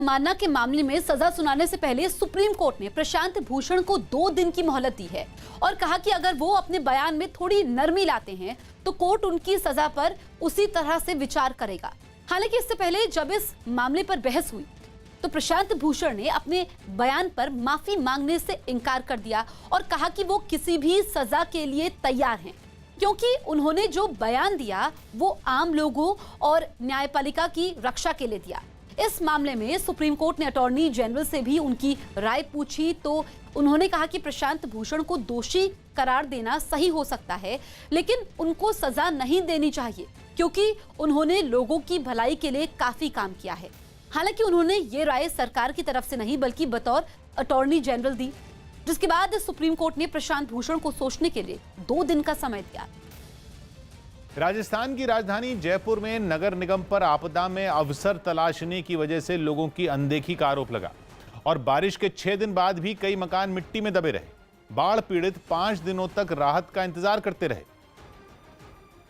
मानना के मामले में सजा सुनाने से पहले सुप्रीम कोर्ट ने प्रशांत भूषण को 2 दिन की मोहलत दी है और कहा कि अगर वो अपने बयान में थोड़ी नरमी लाते हैं तो कोर्ट उनकी सजा पर उसी तरह से विचार करेगा। हालांकि इससे पहले जब इस मामले पर बहस हुई तो प्रशांत भूषण ने अपने बयान पर माफी मांगने से इनकार कर दिया और कहा कि वो किसी भी सजा के लिए तैयार हैं, क्योंकि उन्होंने जो बयान दिया वो आम लोगों और न्यायपालिका की रक्षा के लिए दिया। इस मामले में सुप्रीम कोर्ट ने अटॉर्नी जनरल से भी उनकी राय पूछी तो उन्होंने कहा कि प्रशांत भूषण को दोषी करार देना सही हो सकता है, लेकिन उनको सजा नहीं देनी चाहिए क्योंकि उन्होंने लोगों की भलाई के लिए काफी काम किया है। हालांकि उन्होंने ये राय सरकार की तरफ से नहीं बल्कि बतौर अटॉर्नी जनरल दी, जिसके बाद सुप्रीम कोर्ट ने प्रशांत भूषण को सोचने के लिए 2 दिन का समय दिया। राजस्थान की राजधानी जयपुर में नगर निगम पर आपदा में अवसर तलाशने की वजह से लोगों की अनदेखी का आरोप लगा और बारिश के 6 दिन बाद भी कई मकान मिट्टी में दबे रहे। बाढ़ पीड़ित 5 दिनों तक राहत का इंतजार करते रहे,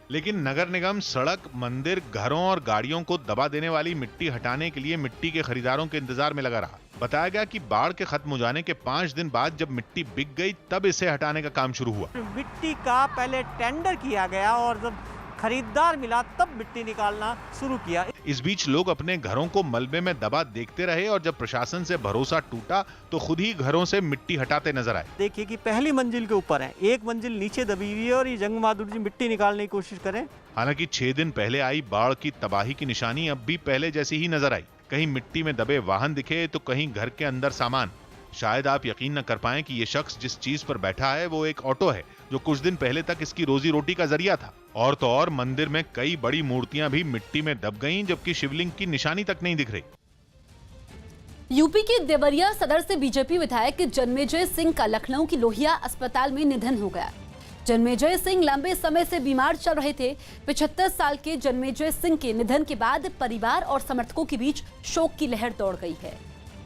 लेकिन नगर निगम सड़क, मंदिर, घरों और गाड़ियों को दबा देने वाली मिट्टी हटाने के लिए मिट्टी के खरीदारों के इंतजार में लगा रहा। बताया गया कि बाढ़ के खत्म हो जाने के 5 दिन बाद जब मिट्टी बिक गई तब इसे हटाने का काम शुरू हुआ। मिट्टी का पहले टेंडर किया गया और जब खरीदार मिला तब मिट्टी निकालना शुरू किया। इस बीच लोग अपने घरों को मलबे में दबा देखते रहे और जब प्रशासन से भरोसा टूटा तो खुद ही घरों से मिट्टी हटाते नजर आए। देखिए कि पहली मंजिल के ऊपर है, एक मंजिल नीचे दबी हुई है और ये जंग बहादुर जी मिट्टी निकालने की कोशिश करें। हालांकि 6 दिन पहले आई बाढ़ की तबाही की निशानी अब भी पहले जैसी ही नजर आई। कहीं मिट्टी में दबे वाहन दिखे तो कहीं घर के अंदर सामान। शायद आप यकीन न कर पाएं कि ये शख्स जिस चीज पर बैठा है वो एक ऑटो है जो कुछ दिन पहले तक इसकी रोजी रोटी का जरिया था। और तो और मंदिर में कई बड़ी मूर्तियां भी मिट्टी में दब गईं, जबकि शिवलिंग की निशानी तक नहीं दिख रही। यूपी के देवरिया सदर से बीजेपी विधायक जन्मेजय सिंह का लखनऊ की लोहिया अस्पताल में निधन हो गया। जन्मेजय सिंह लंबे समय से बीमार चल रहे थे। 75 साल के जन्मेजय सिंह के निधन के बाद परिवार और समर्थकों के बीच शोक की लहर दौड़ गई है।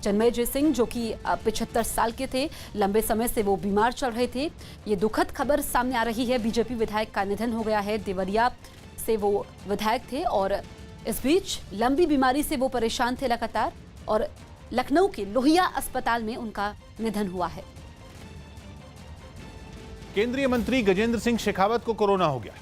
जन्मेजय सिंह जो कि 75 साल के थे, लंबे समय से वो बीमार चल रहे थे। ये दुखद खबर सामने आ रही है। बीजेपी विधायक का निधन हो गया है। देवरिया से वो विधायक थे और इस बीच लंबी बीमारी से वो परेशान थे लगातार और लखनऊ के लोहिया अस्पताल में उनका निधन हुआ है। केंद्रीय मंत्री गजेंद्र सिंह शेखावत को कोरोना हो गया।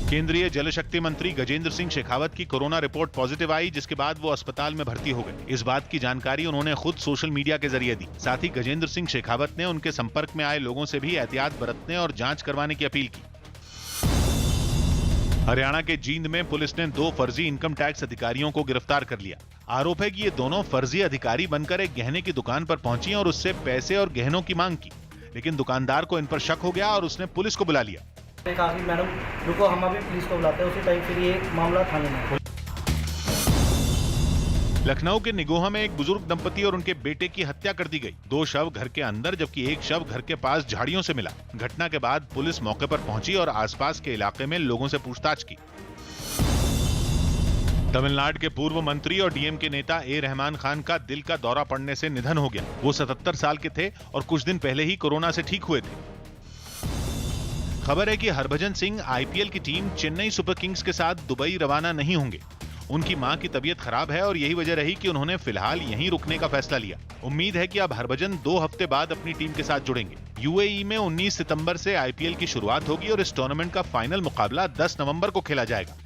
केंद्रीय जल शक्ति मंत्री गजेंद्र सिंह शेखावत की कोरोना रिपोर्ट पॉजिटिव आई, जिसके बाद वो अस्पताल में भर्ती हो गए। इस बात की जानकारी उन्होंने खुद सोशल मीडिया के जरिए दी। साथ ही गजेंद्र सिंह शेखावत ने उनके संपर्क में आए लोगों से भी एहतियात बरतने और जांच करवाने की अपील की। हरियाणा के जींद में पुलिस ने 2 फर्जी इनकम टैक्स अधिकारियों को गिरफ्तार कर लिया। आरोप है कि ये दोनों फर्जी अधिकारी बनकर एक गहने की दुकान पर पहुंची और उससे पैसे और गहनों की मांग की, लेकिन दुकानदार को इन पर शक हो गया और उसने पुलिस को बुला लिया। कहा कि मैडम रुको, हम अभी पुलिस को बुलाते हैं। उसी टाइम फिर ये मामला थाने में। लखनऊ के निगोहा में एक बुजुर्ग दंपति और उनके बेटे की हत्या कर दी गई। 2 शव घर के अंदर जबकि एक शव घर के पास झाड़ियों से मिला। घटना के बाद पुलिस मौके पर पहुंची और आसपास के इलाके में लोगों से पूछताछ की। तमिलनाडु के पूर्व मंत्री और डीएम के नेता ए रहमान खान का दिल का दौरा पड़ने से निधन हो गया। वो 77 साल के थे और कुछ दिन पहले ही कोरोना से ठीक हुए थे। खबर है कि हरभजन सिंह आईपीएल की टीम चेन्नई सुपर किंग्स के साथ दुबई रवाना नहीं होंगे। उनकी मां की तबीयत खराब है और यही वजह रही कि उन्होंने फिलहाल यहीं रुकने का फैसला लिया। उम्मीद है कि अब हरभजन 2 हफ्ते बाद अपनी टीम के साथ जुड़ेंगे। यूएई में 19 सितंबर से आईपीएल की शुरुआत होगी और इस टूर्नामेंट का फाइनल मुकाबला 10 नवंबर को खेला जाएगा।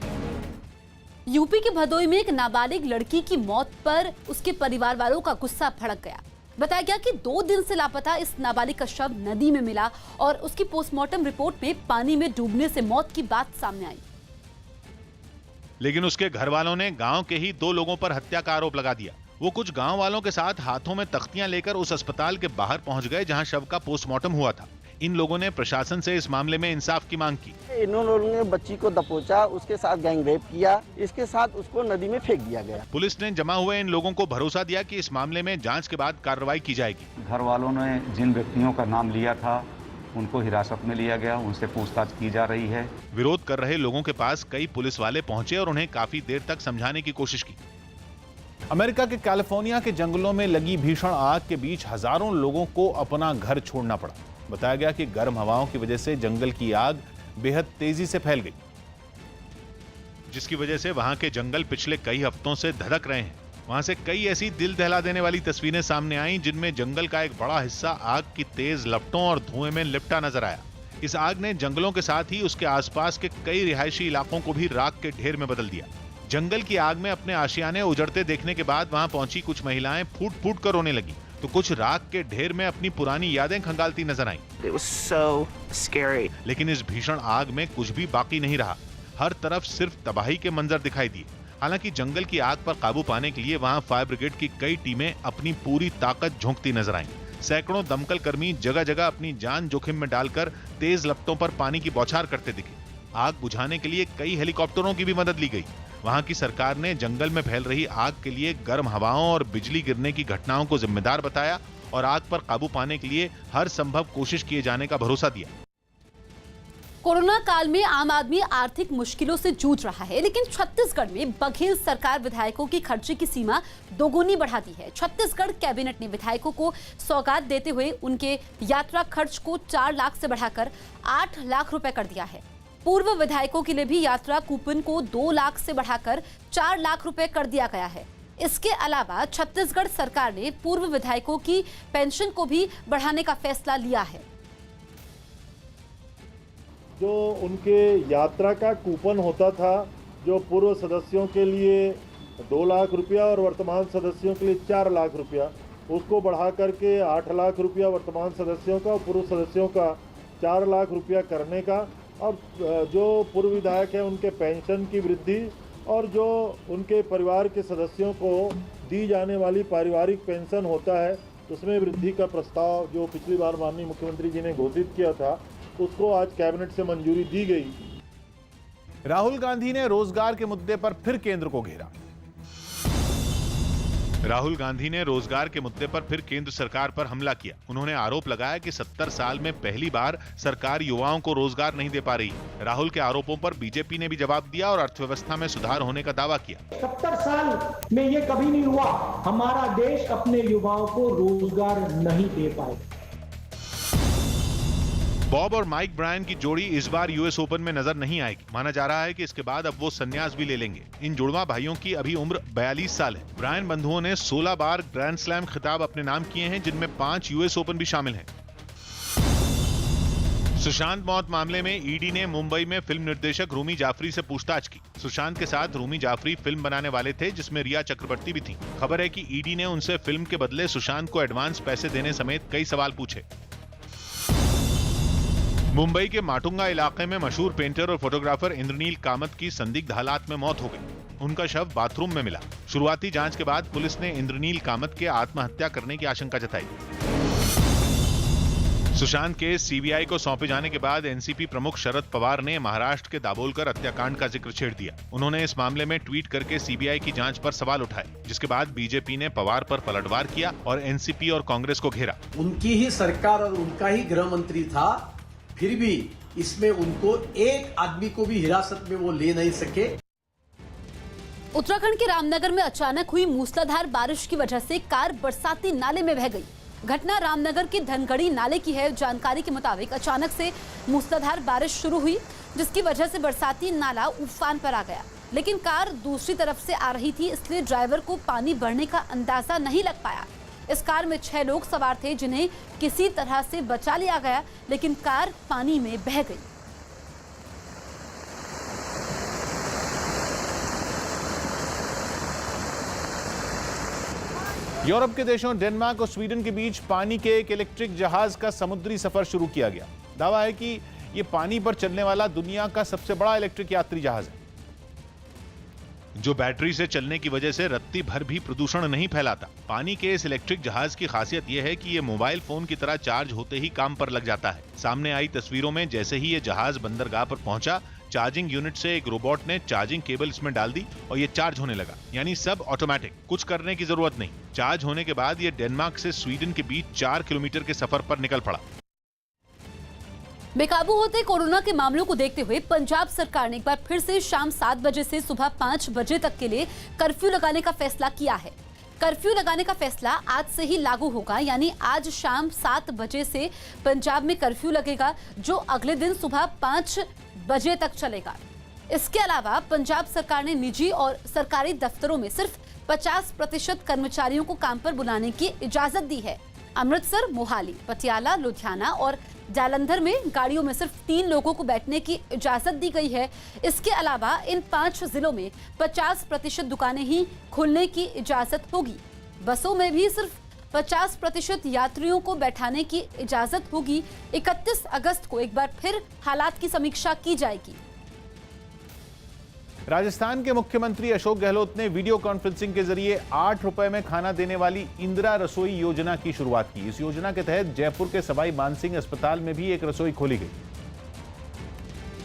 यूपी के भदोई में एक नाबालिग लड़की की मौत पर उसके परिवार वालों का गुस्सा भड़क गया। बताया गया कि 2 दिन से लापता इस नाबालिग का शव नदी में मिला और उसकी पोस्टमार्टम रिपोर्ट में पानी में डूबने से मौत की बात सामने आई। लेकिन उसके घर वालों ने गांव के ही 2 लोगों पर हत्या का आरोप लगा दिया। वो कुछ गांव वालों के साथ हाथों में तख्तियां लेकर उस अस्पताल के बाहर पहुंच गए जहां शव का पोस्टमार्टम हुआ था। इन लोगों ने प्रशासन से इस मामले में इंसाफ की मांग की। इन लोगों ने बच्ची को दबोचा, उसके साथ गैंग रेप किया, इसके साथ उसको नदी में फेंक दिया गया। पुलिस ने जमा हुए इन लोगों को भरोसा दिया कि इस मामले में जांच के बाद कार्रवाई की जाएगी। घर वालों ने जिन व्यक्तियों का नाम लिया था उनको हिरासत में लिया गया, उनसे पूछताछ की जा रही है। विरोध कर रहे लोगों के पास कई पुलिस वाले पहुंचे और उन्हें काफी देर तक समझाने की कोशिश की। अमेरिका के कैलिफोर्निया के जंगलों में लगी भीषण आग के बीच हजारों लोगों को अपना घर छोड़ना पड़ा। बताया गया कि गर्म हवाओं की वजह से जंगल की आग बेहद तेजी से फैल गई, जिसकी वजह से वहां के जंगल पिछले कई हफ्तों से धधक रहे हैं। वहां से कई ऐसी दिल दहला देने वाली तस्वीरें सामने आईं जिनमें जंगल का एक बड़ा हिस्सा आग की तेज लपटों और धुएं में लिपटा नजर आया। इस आग ने जंगलों के साथ ही उसके आसपास के कई रिहायशी इलाकों को भी राख के ढेर में बदल दिया। जंगल की आग में अपने आशियाने उजड़ते देखने के बाद वहां पहुंची कुछ महिलाएं फूट फूट कर रोने लगी, तो कुछ राख के ढेर में अपनी पुरानी यादें खंगालती नजर आईं। It was so scary. लेकिन इस भीषण आग में कुछ भी बाकी नहीं रहा। हर तरफ सिर्फ तबाही के मंजर दिखाई दिए। हालांकि जंगल की आग पर काबू पाने के लिए वहां फायर ब्रिगेड की कई टीमें अपनी पूरी ताकत झोंकती नजर आईं। सैकड़ों दमकल कर्मी जगह जगह अपनी जान जोखिम में डालकर तेज लपटों पर पानी की बौछार करते दिखे। आग बुझाने के लिए कई हेलीकॉप्टरों की भी मदद ली गई। वहां की सरकार ने जंगल में फैल रही आग के लिए गर्म हवाओं और बिजली गिरने की घटनाओं को जिम्मेदार बताया और आग पर काबू पाने के लिए हर संभव कोशिश किए जाने का भरोसा दिया। कोरोना काल में आम आदमी आर्थिक मुश्किलों से जूझ रहा है, लेकिन छत्तीसगढ़ में बघेल सरकार विधायकों की खर्चे की सीमा दोगुनी बढ़ा दी है। छत्तीसगढ़ कैबिनेट ने विधायकों को सौगात देते हुए उनके यात्रा खर्च को 4 लाख से बढ़ाकर 8 लाख रुपए कर दिया है। पूर्व विधायकों के लिए भी यात्रा कूपन को 2 लाख से बढ़ाकर 4 लाख रुपए कर दिया गया है। इसके अलावा छत्तीसगढ़ सरकार ने पूर्व विधायकों की पेंशन को भी बढ़ाने का फैसला लिया है। जो उनके यात्रा का कूपन होता था, जो पूर्व सदस्यों के लिए 2 लाख रुपया और वर्तमान सदस्यों के लिए 4 लाख रुपया, उसको बढ़ा करके 8 लाख रुपया वर्तमान सदस्यों का और पूर्व सदस्यों का 4 लाख रुपया करने का, और जो पूर्व विधायक हैं उनके पेंशन की वृद्धि और जो उनके परिवार के सदस्यों को दी जाने वाली पारिवारिक पेंशन होता है उसमें वृद्धि का प्रस्ताव जो पिछली बार माननीय मुख्यमंत्री जी ने घोषित किया था, उसको आज कैबिनेट से मंजूरी दी गई। राहुल गांधी ने रोजगार के मुद्दे पर फिर केंद्र को घेरा। राहुल गांधी ने रोजगार के मुद्दे पर फिर केंद्र सरकार पर हमला किया। उन्होंने आरोप लगाया कि 70 साल में पहली बार सरकार युवाओं को रोजगार नहीं दे पा रही। राहुल के आरोपों पर बीजेपी ने भी जवाब दिया और अर्थव्यवस्था में सुधार होने का दावा किया। 70 साल में ये कभी नहीं हुआ, हमारा देश अपने युवाओं को रोजगार नहीं दे पाए। बॉब और माइक ब्रायन की जोड़ी इस बार यूएस ओपन में नजर नहीं आएगी। माना जा रहा है कि इसके बाद अब वो संन्यास भी ले लेंगे। इन जुड़वा भाइयों की अभी उम्र 42 साल है। ब्रायन बंधुओं ने 16 बार ग्रैंड स्लैम खिताब अपने नाम किए हैं, जिनमें 5 यूएस ओपन भी शामिल हैं। सुशांत मौत मामले में ईडी ने मुंबई में फिल्म निर्देशक रूमी जाफरी से पूछताछ की। सुशांत के साथ रूमी जाफरी फिल्म बनाने वाले थे, जिसमें रिया चक्रवर्ती भी थी। खबर है कि ईडी ने उनसे फिल्म के बदले सुशांत को एडवांस पैसे देने समेत कई सवाल पूछे। मुंबई के माटुंगा इलाके में मशहूर पेंटर और फोटोग्राफर इंद्रनील कामत की संदिग्ध हालात में मौत हो गई। उनका शव बाथरूम में मिला। शुरुआती जांच के बाद पुलिस ने इंद्रनील कामत के आत्महत्या करने की आशंका जताई। सुशांत केस सीबीआई को सौंपे जाने के बाद एनसीपी प्रमुख शरद पवार ने महाराष्ट्र के दाभोलकर हत्याकांड का जिक्र छेड़ दिया। उन्होंने इस मामले में ट्वीट करके सीबीआई की जांच पर सवाल उठाए, जिसके बाद बीजेपी ने पवार पर पलटवार किया और एनसीपी और कांग्रेस को घेरा। उनकी ही सरकार और उनका ही गृह मंत्री था, फिर भी इसमें उनको एक आदमी को भी हिरासत में वो ले नहीं सके। उत्तराखंड के रामनगर में अचानक हुई मूसलाधार बारिश की वजह से कार बरसाती नाले में बह गई। घटना रामनगर के धनगढ़ी नाले की है। जानकारी के मुताबिक अचानक से मूसलाधार बारिश शुरू हुई, जिसकी वजह से बरसाती नाला उफान पर आ गया। लेकिन कार दूसरी तरफ से आ रही थी, इसलिए ड्राइवर को पानी बढ़ने का अंदाजा नहीं लग पाया। इस कार में 6 लोग सवार थे, जिन्हें किसी तरह से बचा लिया गया, लेकिन कार पानी में बह गई। यूरोप के देशों डेनमार्क और स्वीडन के बीच पानी के एक इलेक्ट्रिक जहाज का समुद्री सफर शुरू किया गया। दावा है कि यह पानी पर चलने वाला दुनिया का सबसे बड़ा इलेक्ट्रिक यात्री जहाज है, जो बैटरी से चलने की वजह से रत्ती भर भी प्रदूषण नहीं फैलाता। पानी के इस इलेक्ट्रिक जहाज की खासियत यह है कि ये मोबाइल फोन की तरह चार्ज होते ही काम पर लग जाता है। सामने आई तस्वीरों में जैसे ही ये जहाज बंदरगाह पर पहुंचा, चार्जिंग यूनिट से एक रोबोट ने चार्जिंग केबल इसमें डाल दी और ये चार्ज होने लगा। यानी सब ऑटोमेटिक, कुछ करने की जरूरत नहीं। चार्ज होने के बाद ये डेनमार्क से स्वीडन के बीच 4 किलोमीटर के सफर पर निकल पड़ा। बेकाबू होते कोरोना के मामलों को देखते हुए पंजाब सरकार ने एक बार फिर से शाम 7 बजे से सुबह 5 बजे तक के लिए कर्फ्यू लगाने का फैसला किया है। कर्फ्यू लगाने का फैसला आज से ही लागू होगा, यानी आज शाम 7 बजे से पंजाब में कर्फ्यू लगेगा, जो अगले दिन सुबह 5 बजे तक चलेगा। इसके अलावा पंजाब सरकार ने निजी और सरकारी दफ्तरों में सिर्फ 50% कर्मचारियों को काम पर बुलाने की इजाजत दी है। अमृतसर, मोहाली, पटियाला, लुधियाना और जालंधर में गाड़ियों में सिर्फ 3 लोगों को बैठने की इजाजत दी गई है। इसके अलावा इन 5 जिलों में 50% दुकानें ही खुलने की इजाजत होगी। बसों में भी सिर्फ 50% यात्रियों को बैठाने की इजाजत होगी। 31 अगस्त को एक बार फिर हालात की समीक्षा की जाएगी। राजस्थान के मुख्यमंत्री अशोक गहलोत ने वीडियो कॉन्फ्रेंसिंग के जरिए 8 रुपए में खाना देने वाली इंदिरा रसोई योजना की शुरुआत की। इस योजना के तहत जयपुर के सवाई मानसिंह अस्पताल में भी एक रसोई खोली गई।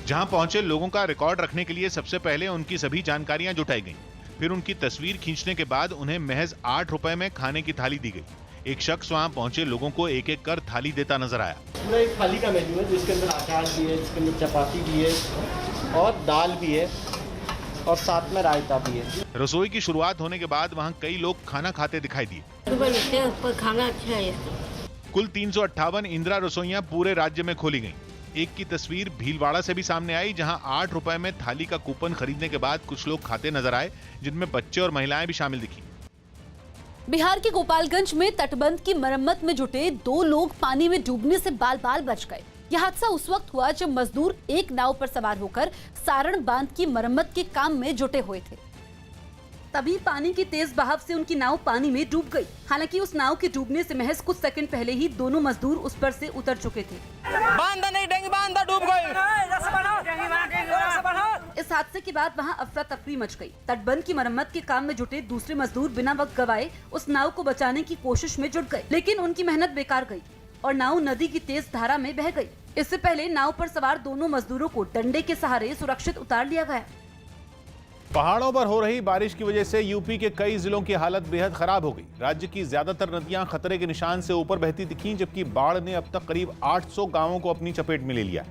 जहां पहुंचे लोगों का रिकॉर्ड रखने के लिए सबसे पहले उनकी सभी जानकारियां जुटाई गईं। फिर उनकी तस्वीर खींचने के बाद उन्हें महज 8 रुपए में खाने की थाली दी गई। एक शख्स वहां पहुंचे लोगों को एक एक कर थाली देता नजर आया। पूरा एक थाली का मेन्यू है जिसके अंदर अचार भी है, जिसके अंदर चपाती भी है और दाल भी है और साथ में रायता भी है। रसोई की शुरुआत होने के बाद वहां कई लोग खाना खाते दिखाई दिए। खाना अच्छा है। कुल 358 इंदिरा रसोइयां पूरे राज्य में खोली गईं। एक की तस्वीर भीलवाड़ा से भी सामने आई, जहां 8 रुपए में थाली का कूपन खरीदने के बाद कुछ लोग खाते नजर आए, जिनमें बच्चे और महिलाएं भी शामिल दिखी। बिहार के गोपालगंज में तटबंध की मरम्मत में जुटे 2 लोग पानी में डूबने से बाल बाल बच गए। यह हादसा उस वक्त हुआ जब मजदूर एक नाव पर सवार होकर सारण बांध की मरम्मत के काम में जुटे हुए थे। तभी पानी की तेज बहाव से उनकी नाव पानी में डूब गई। हालांकि उस नाव के डूबने से महज कुछ सेकंड पहले ही दोनों मजदूर उस पर से उतर चुके थे। डूब गई। इस हादसे के बाद वहां अफरा तफरी मच गई। तटबंध की मरम्मत के काम में जुटे दूसरे मजदूर बिना वक्त गवाए उस नाव को बचाने की कोशिश में जुट गए, लेकिन उनकी मेहनत बेकार गई और नाव नदी की तेज धारा में बह गई। इससे पहले नाव पर सवार दोनों मजदूरों को डंडे के सहारे सुरक्षित उतार लिया गया। पहाड़ों पर हो रही बारिश की वजह से यूपी के कई जिलों की हालत बेहद खराब हो गई। राज्य की ज्यादातर नदियां खतरे के निशान से ऊपर बहती दिखीं, जबकि बाढ़ ने अब तक करीब 800 गांवों को अपनी चपेट में ले लिया।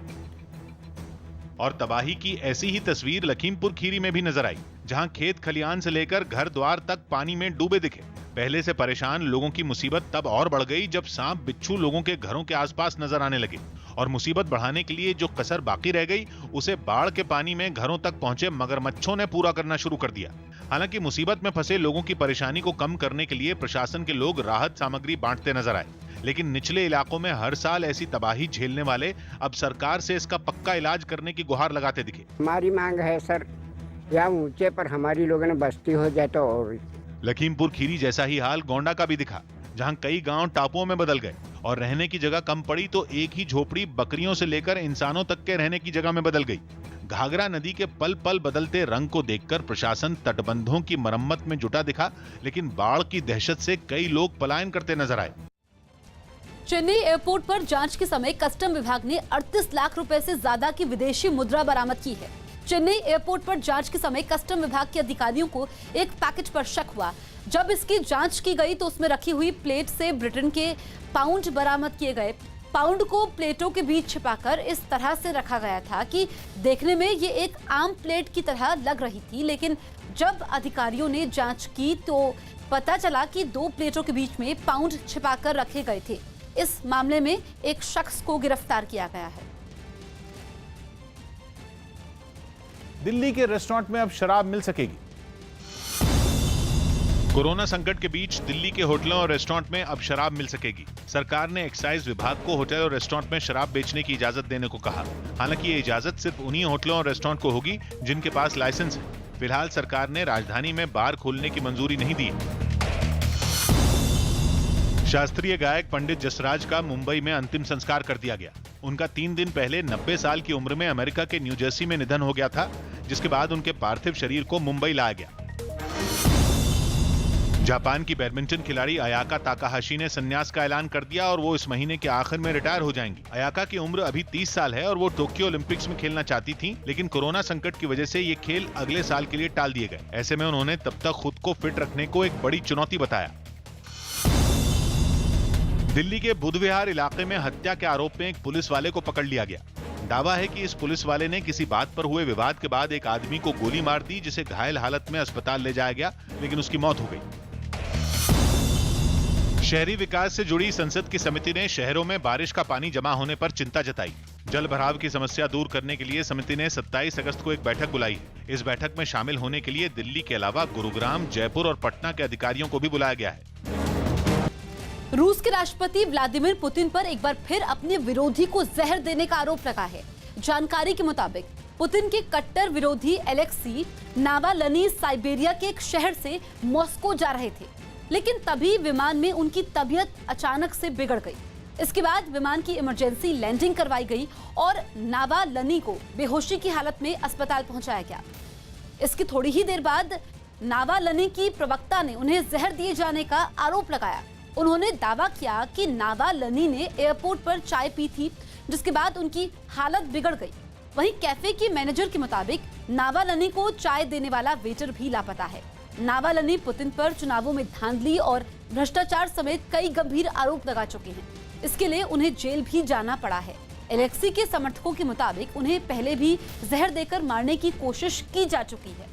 और तबाही की ऐसी ही तस्वीर लखीमपुर खीरी में भी नजर आई, जहां खेत खलियान से लेकर घर द्वार तक पानी में डूबे दिखे। पहले से परेशान लोगों की मुसीबत तब और बढ़ गई जब सांप बिच्छू लोगों के घरों के आसपास नजर आने लगे, और मुसीबत बढ़ाने के लिए जो कसर बाकी रह गई उसे बाढ़ के पानी में घरों तक पहुंचे मगरमच्छों ने पूरा करना शुरू कर दिया। हालांकि मुसीबत में फंसे लोगों की परेशानी को कम करने के लिए प्रशासन के लोग राहत सामग्री बांटते नजर आए, लेकिन निचले इलाकों में हर साल ऐसी तबाही झेलने वाले अब सरकार से इसका पक्का इलाज करने की गुहार लगाते दिखे। हमारी मांग है सर, या ऊंचे पर हमारी लोगों ने बस्ती हो जाए तो। और लखीमपुर खीरी जैसा ही हाल गोंडा का भी दिखा, जहां कई गांव टापुओं में बदल गए और रहने की जगह कम पड़ी तो एक ही झोपड़ी बकरियों से लेकर इंसानों तक के रहने की जगह में बदल गई। घाघरा नदी के पल पल बदलते रंग को देखकर प्रशासन तटबंधों की मरम्मत में जुटा दिखा, लेकिन बाढ़ की दहशत से कई लोग पलायन करते नजर आए। चेन्नई एयरपोर्ट पर जांच के समय कस्टम विभाग ने 38 लाख रुपए से ज्यादा की विदेशी मुद्रा बरामद की है। चेन्नई एयरपोर्ट पर जांच के समय कस्टम विभाग के अधिकारियों को एक पैकेज पर शक हुआ। जब इसकी जांच की गई तो उसमें रखी हुई प्लेट से ब्रिटेन के पाउंड बरामद किए गए। पाउंड को प्लेटों के बीच छिपाकर इस तरह से रखा गया था कि देखने में ये एक आम प्लेट की तरह लग रही थी, लेकिन जब अधिकारियों ने जांच की तो पता चला कि 2 प्लेटों के बीच में पाउंड छिपाकर रखे गए थे। इस मामले में एक शख्स को गिरफ्तार किया गया है। दिल्ली के रेस्टोरेंट में अब शराब मिल सकेगी। कोरोना संकट के बीच दिल्ली के होटलों और रेस्टोरेंट में अब शराब मिल सकेगी। सरकार ने एक्साइज विभाग को होटल और रेस्टोरेंट में शराब बेचने की इजाजत देने को कहा। हालांकि ये इजाजत सिर्फ उन्हीं होटलों और रेस्टोरेंट को होगी जिनके पास लाइसेंस है। फिलहाल सरकार ने राजधानी में बार खोलने की मंजूरी नहीं दी। शास्त्रीय गायक पंडित जसराज का मुंबई में अंतिम संस्कार कर दिया गया। उनका 3 दिन पहले 90 साल की उम्र में अमेरिका के न्यू जर्सी में निधन हो गया था, जिसके बाद उनके पार्थिव शरीर को मुंबई लाया गया। जापान की बैडमिंटन खिलाड़ी अयाका ताकाहाशी ने संन्यास का ऐलान कर दिया और वो इस महीने के आखिर में रिटायर हो जाएंगी। अयाका की उम्र अभी 30 साल है और वो टोक्यो ओलंपिक्स में खेलना चाहती थी, लेकिन कोरोना संकट की वजह से ये खेल अगले साल के लिए टाल दिए गए। ऐसे में उन्होंने तब तक खुद को फिट रखने को एक बड़ी चुनौती बताया। दिल्ली के बुध विहार इलाके में हत्या के आरोप में एक पुलिस वाले को पकड़ लिया गया। दावा है कि इस पुलिस वाले ने किसी बात पर हुए विवाद के बाद एक आदमी को गोली मार दी, जिसे घायल हालत में अस्पताल ले जाया गया, लेकिन उसकी मौत हो गई। शहरी विकास से जुड़ी संसद की समिति ने शहरों में बारिश का पानी जमा होने पर चिंता जताई। जल भराव की समस्या दूर करने के लिए समिति ने 27 अगस्त को एक बैठक बुलाई है। इस बैठक में शामिल होने के लिए दिल्ली के अलावा गुरुग्राम, जयपुर और पटना के अधिकारियों को भी बुलाया गया है। रूस के राष्ट्रपति व्लादिमीर पुतिन पर एक बार फिर अपने विरोधी को जहर देने का आरोप लगा है। जानकारी के मुताबिक पुतिन के कट्टर विरोधी एलेक्सी नावाल्नी साइबेरिया के एक शहर से मॉस्को जा रहे थे, लेकिन तभी विमान में उनकी तबीयत अचानक से बिगड़ गई। इसके बाद विमान की इमरजेंसी लैंडिंग करवाई गई और नावाल्नी को बेहोशी की हालत में अस्पताल पहुंचाया गया। इसकी थोड़ी ही देर बाद नावाल्नी की प्रवक्ता ने उन्हें जहर दिए जाने का आरोप लगाया। उन्होंने दावा किया कि नावाल्नी ने एयरपोर्ट पर चाय पी थी, जिसके बाद उनकी हालत बिगड़ गई। वहीं कैफे की मैनेजर के मुताबिक नावाल्नी को चाय देने वाला वेटर भी लापता है। नावाल्नी पुतिन पर चुनावों में धांधली और भ्रष्टाचार समेत कई गंभीर आरोप लगा चुके हैं। इसके लिए उन्हें जेल भी जाना पड़ा है। एलेक्सी के समर्थकों के मुताबिक उन्हें पहले भी जहर देकर मारने की कोशिश की जा चुकी है।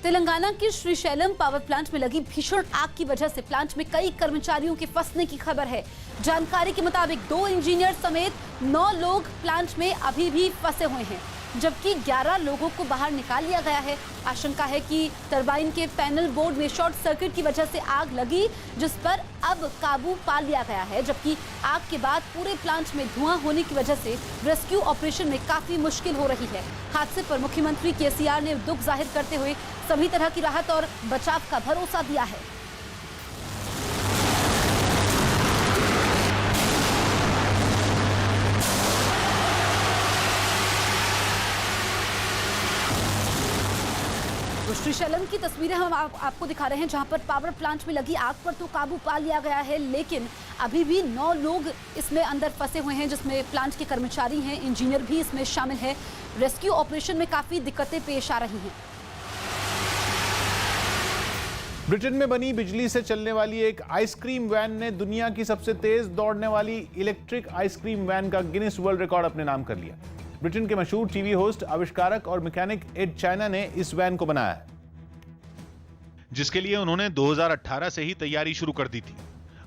तेलंगाना के श्रीशैलम पावर प्लांट में लगी भीषण आग की वजह से प्लांट में कई कर्मचारियों के फंसने की खबर है। जानकारी के मुताबिक 2 इंजीनियर समेत 9 लोग प्लांट में अभी भी फंसे हुए हैं, जबकि 11 लोगों को बाहर निकाल लिया गया है। आशंका है कि टरबाइन के पैनल बोर्ड में शॉर्ट सर्किट की वजह से आग लगी, जिस पर अब काबू पा लिया गया है, जबकि आग के बाद पूरे प्लांट में धुआं होने की वजह से रेस्क्यू ऑपरेशन में काफी मुश्किल हो रही है। हादसे पर मुख्यमंत्री केसीआर ने दुख जाहिर करते हुए सभी तरह की राहत और बचाव का भरोसा दिया है। श्रीशैलम की तस्वीरें हम आपको दिखा रहे हैं, जहां पर पावर प्लांट में लगी आग पर तो काबू पा लिया गया है, लेकिन अभी भी 9 लोग इसमें अंदर फंसे हुए हैं, जिसमें प्लांट के कर्मचारी हैं, इंजीनियर भी इसमें शामिल है। रेस्क्यू ऑपरेशन में काफी दिक्कतें पेश आ रही हैं। ब्रिटेन में बनी बिजली से चलने वाली एक आइसक्रीम वैन ने दुनिया की सबसे तेज दौड़ने वाली इलेक्ट्रिक आइसक्रीम वैन का गिनीज वर्ल्ड रिकॉर्ड अपने नाम कर लिया। ब्रिटेन के मशहूर टीवी होस्ट, आविष्कारक और मैकेनिक एड चाइना ने इस वैन को बनाया है, जिसके लिए उन्होंने 2018 से ही तैयारी शुरू कर दी थी।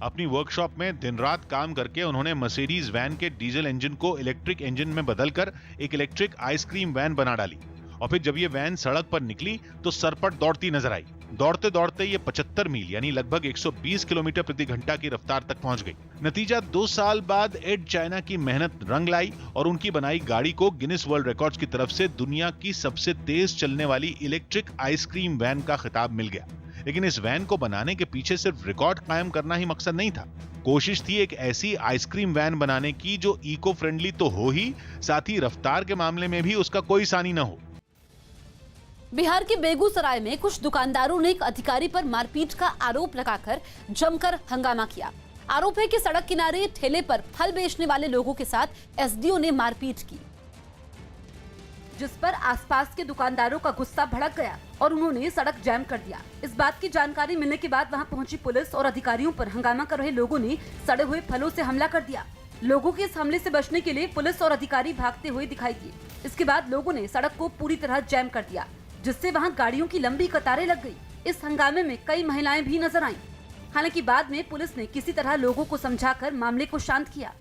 अपनी वर्कशॉप में दिन रात काम करके उन्होंने मर्सिडीज वैन के डीजल इंजन को इलेक्ट्रिक इंजन में बदलकर एक इलेक्ट्रिक आइसक्रीम वैन बना डाली। और फिर जब ये वैन सड़क पर निकली तो सरपट दौड़ती नजर आई। दौड़ते दौड़ते ये 75 मील यानी लगभग 120 किलोमीटर प्रति घंटा की रफ्तार तक पहुंच गई। नतीजा 2 साल बाद एड चाइना की मेहनत रंग लाई और उनकी बनाई गाड़ी को गिनीज वर्ल्ड रिकॉर्ड्स की तरफ से दुनिया की सबसे तेज चलने वाली इलेक्ट्रिक आइसक्रीम वैन का खिताब मिल गया। लेकिन इस वैन को बनाने के पीछे सिर्फ रिकॉर्ड कायम करना ही मकसद नहीं था। कोशिश थी एक ऐसी आइसक्रीम वैन बनाने की जो इको फ्रेंडली तो हो ही, साथ ही रफ्तार के मामले में भी उसका कोई सानी न हो। बिहार के बेगूसराय में कुछ दुकानदारों ने एक अधिकारी पर मारपीट का आरोप लगाकर जमकर हंगामा किया। आरोप है कि सड़क किनारे ठेले पर फल बेचने वाले लोगों के साथ एसडीओ ने मारपीट की, जिस पर आसपास के दुकानदारों का गुस्सा भड़क गया और उन्होंने सड़क जाम कर दिया। इस बात की जानकारी मिलने के बाद वहां पहुंची पुलिस और अधिकारियों पर हंगामा कर रहे लोगों ने सड़े हुए फलों से हमला कर दिया। लोगों के इस हमले से बचने के लिए पुलिस और अधिकारी भागते हुए दिखाई दिए। इसके बाद लोगों ने सड़क को पूरी तरह जैम कर दिया, जिससे वहां गाड़ियों की लंबी कतारें लग गई। इस हंगामे में कई महिलाएं भी नजर आईं। हालांकि बाद में पुलिस ने किसी तरह लोगों को समझाकर मामले को शांत किया।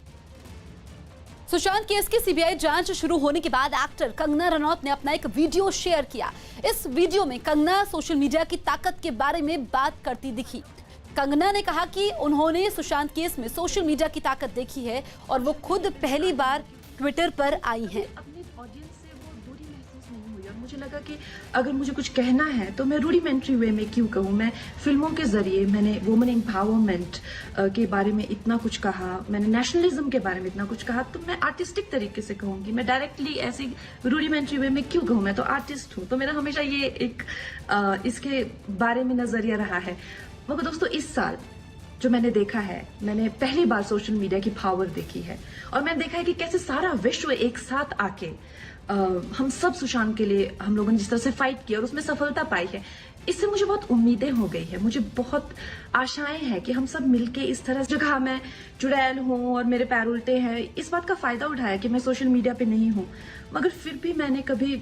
सुशांत केस की सीबीआई जांच शुरू होने के बाद एक्टर कंगना रनौत ने अपना एक वीडियो शेयर किया। इस वीडियो में कंगना सोशल मीडिया की ताकत के बारे में बात करती दिखी। कंगना ने कहा कि उन्होंने सुशांत केस में सोशल मीडिया की ताकत देखी है और वो खुद पहली बार ट्विटर पर आई हैं। मुझे लगा कि अगर मुझे कुछ कहना है तो मैं रूडिमेंट्री वे में क्यों कहूँ। मैं फिल्मों के जरिए मैंने वुमेन एम्पावरमेंट के बारे में इतना कुछ कहा, मैंने नेशनलिज्म के बारे में इतना कुछ कहा, तो मैं आर्टिस्टिक तरीके से कहूँगी। मैं डायरेक्टली ऐसी रूडिमेंट्री वे में क्यों कहूँ, मैं तो आर्टिस्ट हूँ। तो मेरा हमेशा ये एक इसके बारे में नजरिया रहा है। मगर दोस्तों, इस साल जो मैंने देखा है, मैंने पहली बार सोशल मीडिया की पावर देखी है और मैंने देखा है कि कैसे सारा विश्व एक साथ आके हम सब सुशांत के लिए हम लोगों ने जिस तरह से फाइट किया और उसमें सफलता पाई है, इससे मुझे बहुत उम्मीदें हो गई है। मुझे बहुत आशाएं हैं कि हम सब मिलके इस तरह से जगह मैं चुड़ैल हूं और मेरे पैर उल्टे हैं, इस बात का फायदा उठाया कि मैं सोशल मीडिया पे नहीं हूं, मगर फिर भी मैंने कभी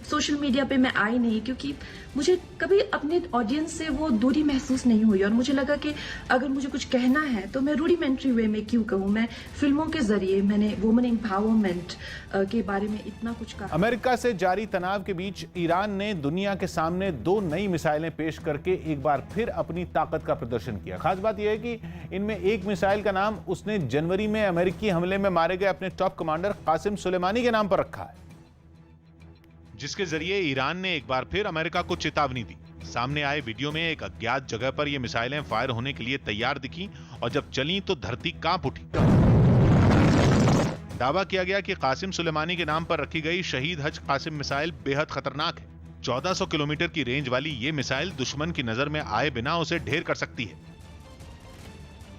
सोशल मीडिया पे मैं आई नहीं, क्योंकि मुझे कभी अपने ऑडियंस से वो दूरी महसूस नहीं हुई, और मुझे लगा कि अगर मुझे कुछ कहना है तो मैं रूडिमेंट्री वे में क्यों कहूँ। मैं फिल्मों के जरिए मैंने वुमेन एम्पावरमेंट के बारे में इतना कुछ कहा। अमेरिका से जारी तनाव के बीच ईरान ने दुनिया के सामने 2 नई मिसाइलें पेश करके एक बार फिर अपनी ताकत का प्रदर्शन किया। खास बात यह है कि इनमें एक मिसाइल का नाम उसने जनवरी में अमेरिकी हमले में मारे गए अपने टॉप कमांडर कासिम सुलेमानी के नाम पर रखा है, जिसके जरिए ईरान ने एक बार फिर अमेरिका को चेतावनी दी। सामने आए वीडियो में एक अज्ञात जगह पर ये मिसाइलें फायर होने के लिए तैयार दिखी और जब चली तो धरती कांप उठी। दावा किया गया कि कासिम सुलेमानी के नाम पर रखी गई शहीद हज कासिम मिसाइल बेहद खतरनाक है। 1400 किलोमीटर की रेंज वाली ये मिसाइल दुश्मन की नजर में आए बिना उसे ढेर कर सकती है।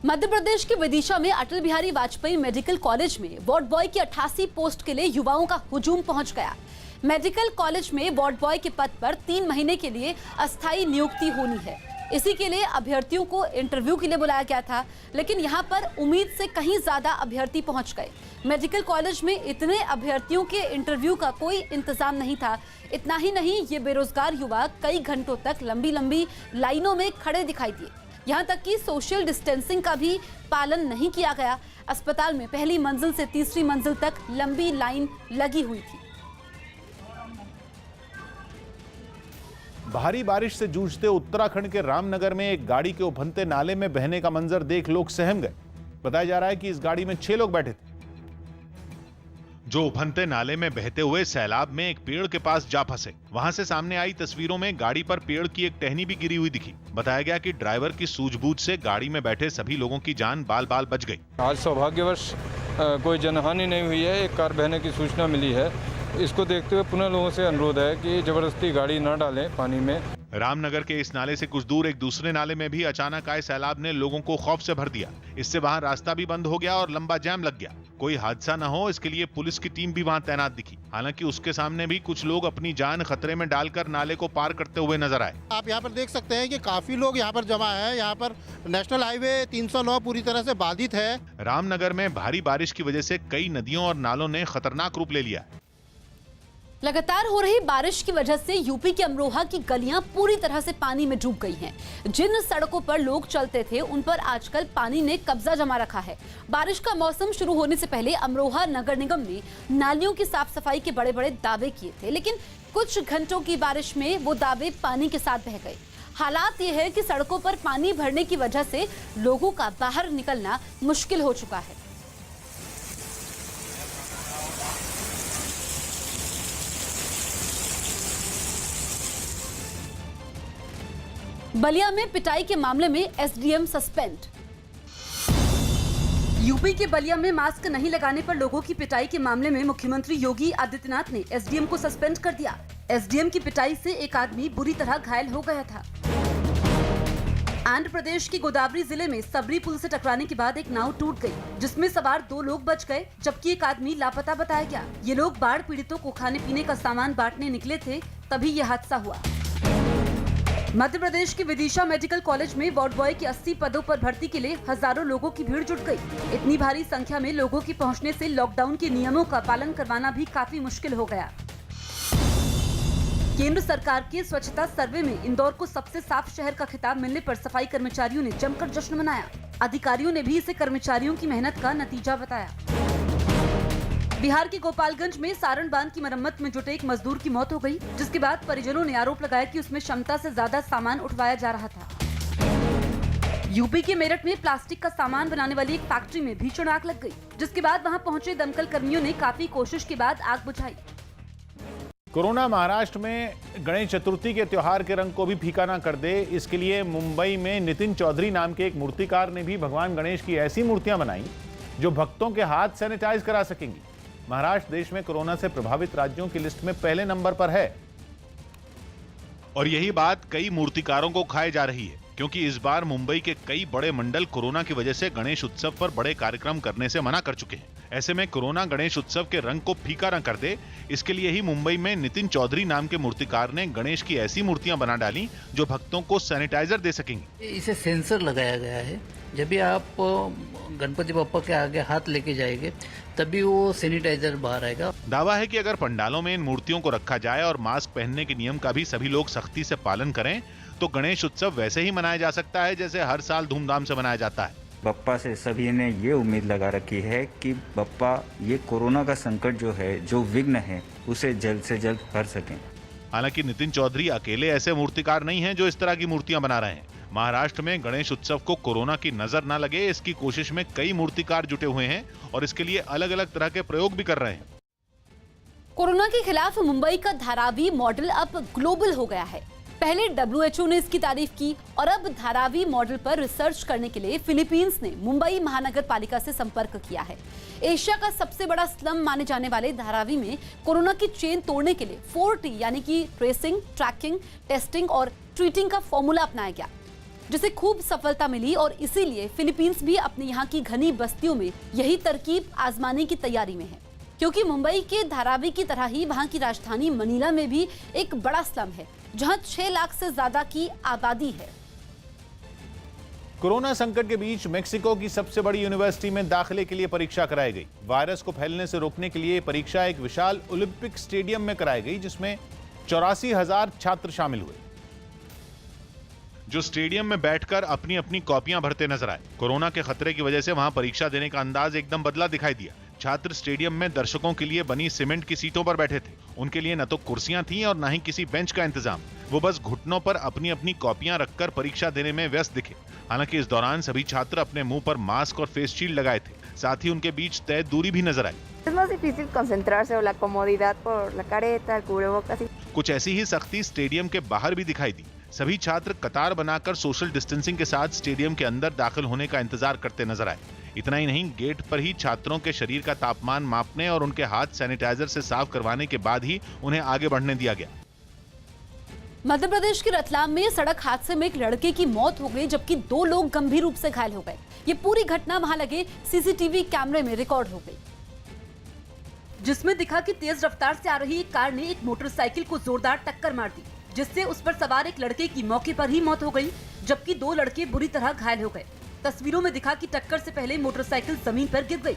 मध्य प्रदेश के विदिशा में अटल बिहारी वाजपेयी मेडिकल कॉलेज में वार्ड बॉय की 88 पोस्ट के लिए युवाओं का हुजूम पहुंच गया। मेडिकल कॉलेज में वार्ड बॉय के पद पर 3 महीने के लिए अस्थायी नियुक्ति होनी है। इसी के लिए अभ्यर्थियों को इंटरव्यू के लिए बुलाया गया था, लेकिन यहां पर उम्मीद से कहीं ज्यादा अभ्यर्थी पहुंच गए। मेडिकल कॉलेज में इतने अभ्यर्थियों के इंटरव्यू का कोई इंतजाम नहीं था। इतना ही नहीं, ये बेरोजगार युवा कई घंटों तक लंबी लंबी लाइनों में खड़े दिखाई दिए। यहाँ तक कि सोशल डिस्टेंसिंग का भी पालन नहीं किया गया। अस्पताल में पहली मंजिल से तीसरी मंजिल तक लंबी लाइन लगी हुई थी। भारी बारिश से जूझते उत्तराखंड के रामनगर में एक गाड़ी के उफनते नाले में बहने का मंजर देख लोग सहम गए। बताया जा रहा है कि इस गाड़ी में 6 लोग बैठे थे, जो उफनते नाले में बहते हुए सैलाब में एक पेड़ के पास जा फंसे। वहां से सामने आई तस्वीरों में गाड़ी पर पेड़ की एक टहनी भी गिरी हुई दिखी। बताया गया कि ड्राइवर की सूझबूझ से गाड़ी में बैठे सभी लोगों की जान बाल बाल बच गई। आज सौभाग्यवश कोई जनहानि नहीं हुई है। एक कार बहने की सूचना मिली है। इसको देखते हुए पुनः लोगों से अनुरोध है कि जबरदस्ती गाड़ी न डालें पानी में। रामनगर के इस नाले से कुछ दूर एक दूसरे नाले में भी अचानक आए सैलाब ने लोगों को खौफ से भर दिया। इससे वहां रास्ता भी बंद हो गया और लंबा जाम लग गया। कोई हादसा न हो इसके लिए पुलिस की टीम भी वहां तैनात दिखी। हालांकि उसके सामने भी कुछ लोग अपनी जान खतरे में डालकर नाले को पार करते हुए नजर आए। आप यहाँ पर देख सकते हैं कि काफी लोग यहाँ पर जमा है। यहाँ पर नेशनल हाईवे 309 पूरी तरह से बाधित है। रामनगर में भारी बारिश की वजह से कई नदियों और नालों ने खतरनाक रूप ले लिया। लगातार हो रही बारिश की वजह से यूपी के अमरोहा की गलियां पूरी तरह से पानी में डूब गई हैं। जिन सड़कों पर लोग चलते थे उन पर आजकल पानी ने कब्जा जमा रखा है। बारिश का मौसम शुरू होने से पहले अमरोहा नगर निगम ने नालियों की साफ सफाई के बड़े बड़े दावे किए थे, लेकिन कुछ घंटों की बारिश में वो दावे पानी के साथ बह गए। हालात ये है कि सड़कों पर पानी भरने की वजह से लोगों का बाहर निकलना मुश्किल हो चुका है। बलिया में पिटाई के मामले में एसडीएम सस्पेंड। यूपी के बलिया में मास्क नहीं लगाने पर लोगों की पिटाई के मामले में मुख्यमंत्री योगी आदित्यनाथ ने एसडीएम को सस्पेंड कर दिया। एसडीएम की पिटाई से एक आदमी बुरी तरह घायल हो गया था। आंध्र प्रदेश की गोदावरी जिले में सबरी पुल से टकराने के बाद एक नाव टूट गई, जिसमें सवार 2 लोग बच गए, जबकि एक आदमी लापता बताया गया। ये लोग बाढ़ पीड़ितों को खाने पीने का सामान बांटने निकले थे, तभी यह हादसा हुआ। मध्य प्रदेश के विदिशा मेडिकल कॉलेज में वार्ड बॉय के 80 पदों पर भर्ती के लिए हजारों लोगों की भीड़ जुट गई। इतनी भारी संख्या में लोगों के पहुंचने से लॉकडाउन के नियमों का पालन करवाना भी काफी मुश्किल हो गया। केंद्र सरकार के स्वच्छता सर्वे में इंदौर को सबसे साफ शहर का खिताब मिलने पर सफाई कर्मचारियों ने जमकर जश्न मनाया। अधिकारियों ने भी इसे कर्मचारियों की मेहनत का नतीजा बताया। बिहार के गोपालगंज में सारण बांध की मरम्मत में जुटे एक मजदूर की मौत हो गई, जिसके बाद परिजनों ने आरोप लगाया कि उसमें क्षमता से ज्यादा सामान उठवाया जा रहा था। यूपी के मेरठ में प्लास्टिक का सामान बनाने वाली एक फैक्ट्री में भीषण आग लग गई, जिसके बाद वहां पहुंचे दमकल कर्मियों ने काफी कोशिश के बाद आग बुझाई। कोरोना महाराष्ट्र में गणेश चतुर्थी के त्योहार के रंग को भी फीका ना कर दे, इसके लिए मुंबई में नितिन चौधरी नाम के एक मूर्तिकार ने भी भगवान गणेश की ऐसी मूर्तियां बनाई जो भक्तों के हाथ सैनिटाइज करा सकेंगी। महाराष्ट्र देश में कोरोना से प्रभावित राज्यों की लिस्ट में पहले नंबर पर है। और यही बात कई मूर्तिकारों को खाए जा रही है, क्योंकि इस बार मुंबई के कई बड़े मंडल कोरोना की वजह से गणेश उत्सव पर बड़े कार्यक्रम करने से मना कर चुके हैं। ऐसे में कोरोना गणेश उत्सव के रंग को फीका न कर दे, इसके लिए ही मुंबई में नितिन चौधरी नाम के मूर्तिकार ने गणेश की ऐसी मूर्तियां बना डाली जो भक्तों को सैनिटाइजर दे सकेंगी। इसे सेंसर लगाया गया है, जब भी आप गणपति बप्पा के आगे हाथ लेके जाएंगे तभी वो सैनिटाइजर बाहर आएगा। दावा है कि अगर पंडालों में इन मूर्तियों को रखा जाए और मास्क पहनने के नियम का भी सभी लोग सख्ती से पालन करें तो गणेश उत्सव वैसे ही मनाया जा सकता है जैसे हर साल धूमधाम से मनाया जाता है। बप्पा से सभी ने ये उम्मीद लगा रखी है कि बप्पा ये कोरोना का संकट जो है, जो विघ्न है, उसे जल्द से जल्द हर सकें। हालांकि नितिन चौधरी अकेले ऐसे मूर्तिकार नहीं हैं जो इस तरह की मूर्तियां बना रहे हैं। महाराष्ट्र में गणेश उत्सव को कोरोना की नजर न लगे, इसकी कोशिश में कई मूर्तिकार जुटे हुए हैं और इसके लिए अलग अलग तरह के प्रयोग भी कर रहे हैं। कोरोना के खिलाफ मुंबई का धारावी मॉडल अब ग्लोबल हो गया है। पहले WHO ने इसकी तारीफ की और अब धारावी मॉडल पर रिसर्च करने के लिए फिलीपींस ने मुंबई महानगर पालिका से संपर्क किया है। एशिया का सबसे बड़ा स्लम माने जाने वाले धारावी में कोरोना की चेन तोड़ने के लिए 4T यानी कि ट्रेसिंग, ट्रैकिंग, टेस्टिंग और ट्रीटिंग का फॉर्मूला अपनाया गया, जिसे खूब सफलता मिली और इसीलिए फिलीपींस भी अपने यहाँ की घनी बस्तियों में यही तरकीब आजमाने की तैयारी में है, क्योंकि मुंबई के धारावी की तरह ही वहाँ की राजधानी मनीला में भी एक बड़ा स्लम है जहाँ 6 लाख से ज्यादा की आबादी है। कोरोना संकट के बीच मेक्सिको की सबसे बड़ी यूनिवर्सिटी में दाखिले के लिए परीक्षा कराई गई। वायरस को फैलने से रोकने के लिए परीक्षा एक विशाल ओलंपिक स्टेडियम में कराई गई, जिसमें 84,000 छात्र शामिल हुए, जो स्टेडियम में बैठकर अपनी अपनी कॉपियां भरते नजर आए। कोरोना के खतरे की वजह से वहां परीक्षा देने का अंदाज एकदम बदला दिखाई दिया। छात्र स्टेडियम में दर्शकों के लिए बनी सीमेंट की सीटों पर बैठे थे। उनके लिए न तो कुर्सियां थीं और न ही किसी बेंच का इंतजाम। वो बस घुटनों पर अपनी अपनी कॉपियां रखकर परीक्षा देने में व्यस्त दिखे। हालांकि इस दौरान सभी छात्र अपने मुंह पर मास्क और फेस शील्ड लगाए थे, साथ ही उनके बीच तय दूरी भी नजर आई। Es más difícil concentrarse o la comodidad por la careta, el cubrebocas. कुछ ऐसी ही सख्ती स्टेडियम के बाहर भी दिखाई दी। सभी छात्र कतार बनाकर सोशल डिस्टेंसिंग के साथ स्टेडियम के अंदर दाखिल होने का इंतजार करते नजर आए। इतना ही नहीं, गेट पर ही छात्रों के शरीर का तापमान मापने और उनके हाथ सैनिटाइजर से साफ करवाने के बाद ही उन्हें आगे बढ़ने दिया गया। मध्य प्रदेश के रतलाम में सड़क हादसे में एक लड़के की मौत हो गई, जबकि 2 लोग गंभीर रूप से घायल हो गए। ये पूरी घटना वहां लगे सीसीटीवी कैमरे में रिकॉर्ड हो गई, जिसमें दिखा कि तेज रफ्तार से आ रही एक कार ने एक मोटरसाइकिल को जोरदार टक्कर मार दी, जिससे उस पर सवार एक लड़के की मौके पर ही मौत हो गई, जबकि 2 लड़के बुरी तरह घायल हो गए। तस्वीरों में दिखा कि टक्कर से पहले मोटरसाइकिल जमीन पर गिर गई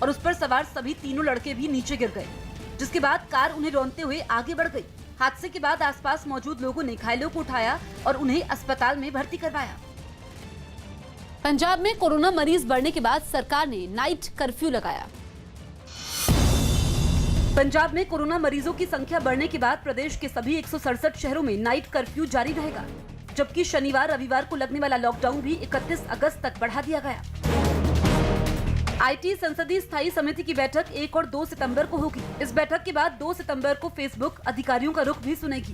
और उस पर सवार सभी 3 लड़के भी नीचे गिर गए, जिसके बाद कार उन्हें रौंदते हुए आगे बढ़ गई। हादसे के बाद आसपास मौजूद लोगों ने घायलों को उठाया और उन्हें अस्पताल में भर्ती करवाया। पंजाब में कोरोना मरीज बढ़ने के बाद सरकार ने नाइट कर्फ्यू लगाया। पंजाब में कोरोना मरीजों की संख्या बढ़ने के बाद प्रदेश के सभी 167 शहरों में नाइट कर्फ्यू जारी रहेगा, जबकि शनिवार रविवार को लगने वाला लॉकडाउन भी 31 अगस्त तक बढ़ा दिया गया। आईटी संसदीय स्थायी समिति की बैठक 1 और 2 सितंबर को होगी। इस बैठक के बाद 2 सितंबर को फेसबुक अधिकारियों का रुख भी सुनेगी।